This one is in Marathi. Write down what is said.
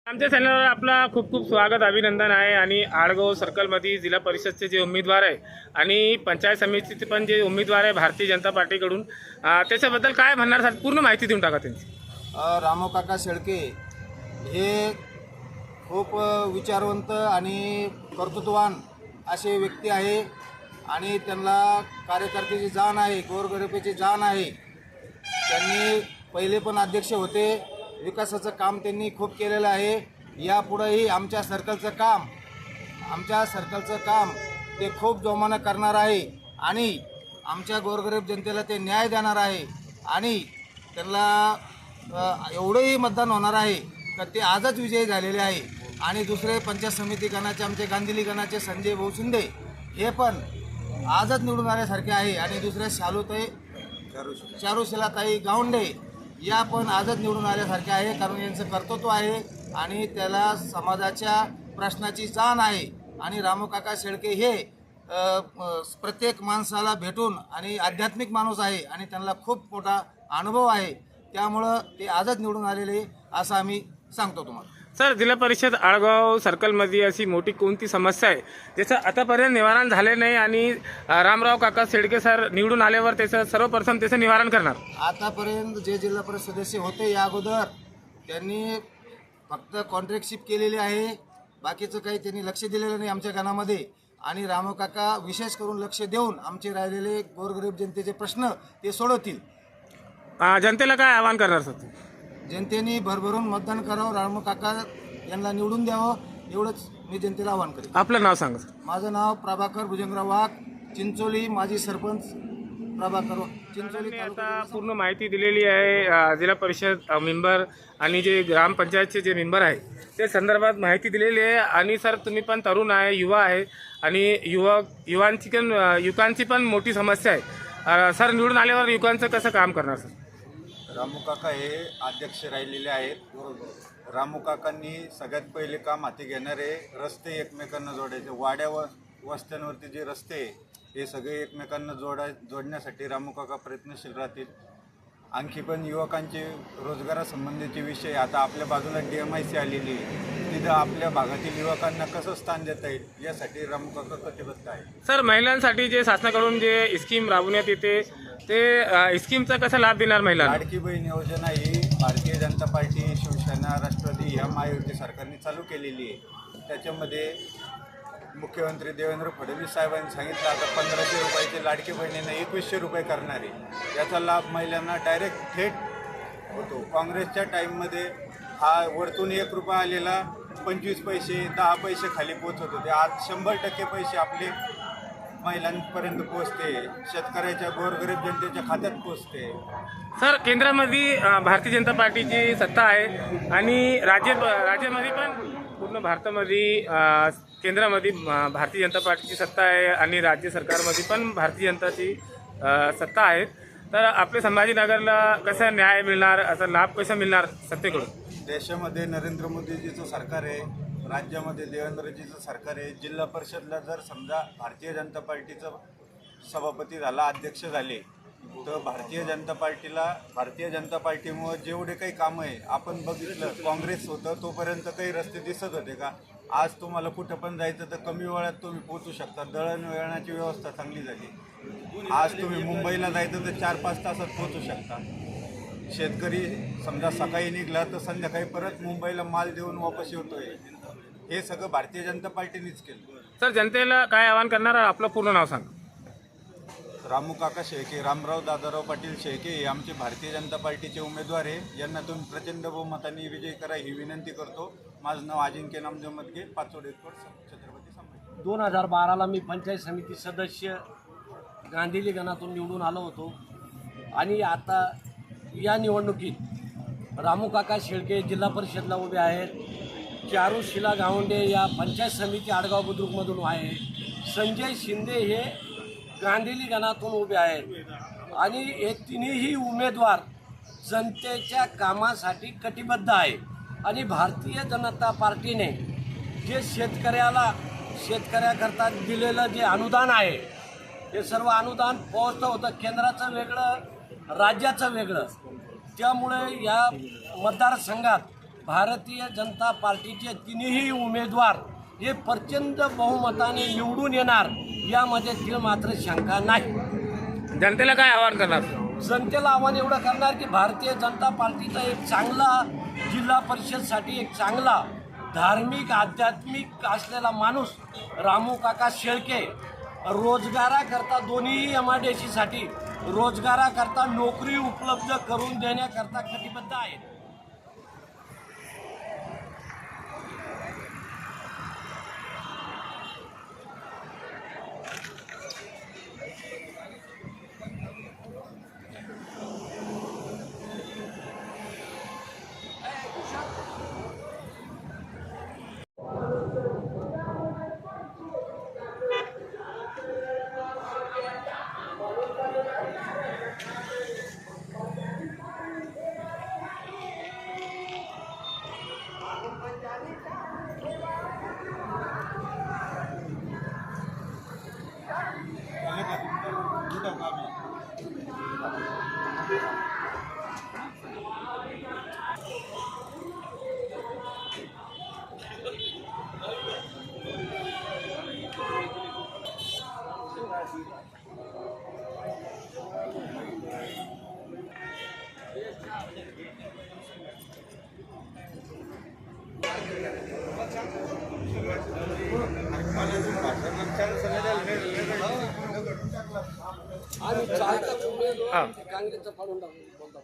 आमच्या चॅनलवर आपला खूप खूप स्वागत अभिनंदन आहे। आणि आडगाव सर्कलमध्ये जिल्हा परिषदचे जे उमेदवार आहे आणि पंचायत समितीचे पण जे उमेदवार आहे भारतीय जनता पार्टीकडून, त्याच्याबद्दल काय म्हणणार सर, पूर्ण माहिती देऊन टाका त्यांची। रामो काका शेळके हे खूप विचारवंत आणि कर्तृत्ववान असे व्यक्ती आहे आणि त्यांना कार्यकर्त्याची जाण आहे, गोरगरिबाची जाण आहे। त्यांनी पहिले पण अध्यक्ष होते, विकासाचं काम त्यांनी खूप केलेलं आहे। यापुढेही आमच्या सर्कलचं काम ते खूप जोमानं करणार आहे आणि आमच्या गोरगरीब जनतेला ते न्याय देणार आहे आणि त्यांना एवढंही मतदान होणार आहे तर ते आजच विजयी झालेले आहे। आणि दुसरे पंचायत समिती गणाचे आमचे गांधिली गणाचे संजय भाऊ शिंदे हे पण आजच निवडून आल्यासारखे आहे आणि दुसरे चारुशिलाताई गावंडे या पण आजच निवडून आल्यासारखे आहे, कारण यांचं कर्तृत्व आहे आणि त्याला समाजाच्या प्रश्नाची जाण आहे। आणि रामो काका शेळके हे प्रत्येक माणसाला भेटून आणि आध्यात्मिक माणूस आहे आणि त्यांना खूप मोठा अनुभव आहे, त्यामुळं ते आजच निवडून आलेले असं आम्ही सांगतो तुम्हाला। सर, जिल्हा परिषद आळगाव सर्कलमध्ये अशी मोठी कोणती समस्या आहे ज्याचं आतापर्यंत निवारण झाले नाही आणि रामराव काका शेळके सर निवडून आल्यावर त्याचं सर्वप्रथम त्याचं निवारण करणार? आतापर्यंत जे जिल्हा परिषद सदस्य होते या अगोदर त्यांनी फक्त कॉन्ट्रॅक्टशिप केलेली आहे, बाकीचं काही त्यांनी लक्ष दिलेलं नाही आमच्या गावामध्ये। आणि रामो काका विशेष करून लक्ष देऊन आमचे राहिलेले गोरगरीब जनतेचे प्रश्न ते सोडवतील। जनतेला काय आवाहन करणार सर? जनतेने भरभरून मतदान करावं, रामो काका यांना निवडून द्यावं, एवढंच मी जनतेला आवाहन करेन। आपलं नाव सांगा सर। माझं नाव प्रभाकर भुजंगराव वाघ, चिंचोली, माजी सरपंच प्रभाकर चिंचोली। आता पूर्ण माहिती दिलेली आहे जिल्हा परिषद मेंबर आणि जे ग्रामपंचायतचे जे मेंबर आहे ते संदर्भात माहिती दिलेली आहे। आणि सर, तुम्ही पण तरुण आहे, युवा आहे आणि युवकांची पण मोठी समस्या आहे। सर, निवडून आल्यावर युवकांचं कसं काम करणार सर? रामू काका हे अध्यक्ष राहिलेले आहेत। रामू काकांनी सगळ्यात पहिले काम हाती घेणारे रस्ते एकमेकांना जोडायचे, वाड्या वस्त्यांवरती जे रस्ते हे सगळे एकमेकांना जोडण्यासाठी रामू काका प्रयत्नशील राहतील। आणखी पण युवकांचे रोजगारासंबंधीचे विषय, आता आपल्या बाजूला DMIC आलेली आहे, तिथं आपल्या भागातील युवकांना कसं स्थान देता येईल यासाठी रामू काका कटिबद्ध आहे। सर, महिलांसाठी जे शासनाकडून जे स्कीम राबवण्यात येते ते स्कीमचा कसा लाभ देणार महिलांना? लाडकी बहीण योजना ही भारतीय जनता पार्टी, शिवसेना, राष्ट्रवादी या महायुती सरकारने चालू केलेली आहे। त्याच्यामध्ये मुख्यमंत्री देवेंद्र फडणवीस साहेबांनी सांगितलं आता 1500 रुपयाचे लाडकी बहिणींना 2100 रुपये करणार आहे। याचा लाभ महिलांना डायरेक्ट थेट होतो। काँग्रेसच्या टाईममध्ये हा वरतून 1 रुपया आलेला 25 पैसे 10 पैसे खाली पोचत होते, आज 100% पैसे आपले महिलांपर्यंत पोचते, शेतकऱ्याच्या गोरगरीब जनतेच्या खात्यात पोचते। सर, केंद्रामध्ये भारतीय जनता पार्टीची सत्ता आहे आणि राज्यामध्ये पण पूर्ण भारतामध्ये केंद्रामध्ये भारतीय जनता पार्टीची सत्ता आहे आणि राज्य सरकारमध्ये पण भारतीय जनताची सत्ता आहे। तर आपल्या संभाजीनगरला कसा न्याय मिळणार, असा लाभ कसा मिळणार सत्तेकडून? देशामध्ये नरेंद्र मोदीजीचं सरकार आहे, राज्यामध्ये देवेंद्रजीचं सरकार आहे। जिल्हा परिषदला जर समजा भारतीय जनता पार्टीचं सभापती झाला, अध्यक्ष झाले, तर भारतीय जनता पार्टीमुळे जेवढे काही कामं आहे आपण बघितलं, काँग्रेस होतं तोपर्यंत काही रस्ते दिसत होते का? आज तुम्हाला कुठं पण जायचं तर कमी वेळात तुम्ही पोहोचू शकता, दळणवळणाची व्यवस्था चांगली झाली। आज तुम्ही मुंबईला जायचं तर 4-5 तासात पोहोचू शकता। शेतकरी समजा सकाळी निघला तर संध्याकाळी परत मुंबईला माल देऊन वापस येतोय, हे सगळं भारतीय जनता पार्टीनेच केलं। सर, जनतेला काय आवाहन करणार, आपलं पूर्ण नाव सांगा। रामू काका शेळके, रामराव दादाराव पाटील शेळके हे आमचे भारतीय जनता पार्टीचे उमेदवार आहे। यांना तुम्ही प्रचंड बहुमताने विजयी करा ही विनंती करतो। माझं नाव अजिंक्य नामदेव मदगे, पाचोड छत्रपती संभाजी। 2012ला मी पंचायत समिती सदस्य गांधिली गणातून निवडून आलो होतो आणि आता या निवडणुकीत रामू काका शेळके जिल्हा परिषदला उभे आहेत, चारुशिला गावंडे या पंचायत समिती आडगाव बुद्रुकमधून आहे, संजय शिंदे हे गांधिली गणातून उभे आहेत आणि हे तिन्ही उमेदवार जनतेच्या कामासाठी कटिबद्ध आहे। आणि भारतीय जनता पार्टीने जे शेतकऱ्याकरता दिलेलं जे अनुदान आहे ते सर्व अनुदान पोहोचतं होतं, केंद्राचं वेगळं राज्याचं वेगळं, त्यामुळे या मतदारसंघात भारतीय जनता पार्टीचे तिन्ही उमेदवार हे प्रचंड बहुमताने निवडून येणार यामध्ये तीळ मात्र शंका नाही। जनतेला काय आवाहन करणार? जनतेला आव्हान एवढं करणार की भारतीय जनता पार्टीचा एक चांगला जिल्हा परिषदसाठी एक चांगला धार्मिक आध्यात्मिक असलेला माणूस रामू काका शेळके रोजगाराकरता दोन्ही एमआयडीसीसाठी रोजगाराकरता नोकरी उपलब्ध करून देण्याकरता कटिबद्ध आहेत। आणि चालता काँग्रेसचं फाडून बोलता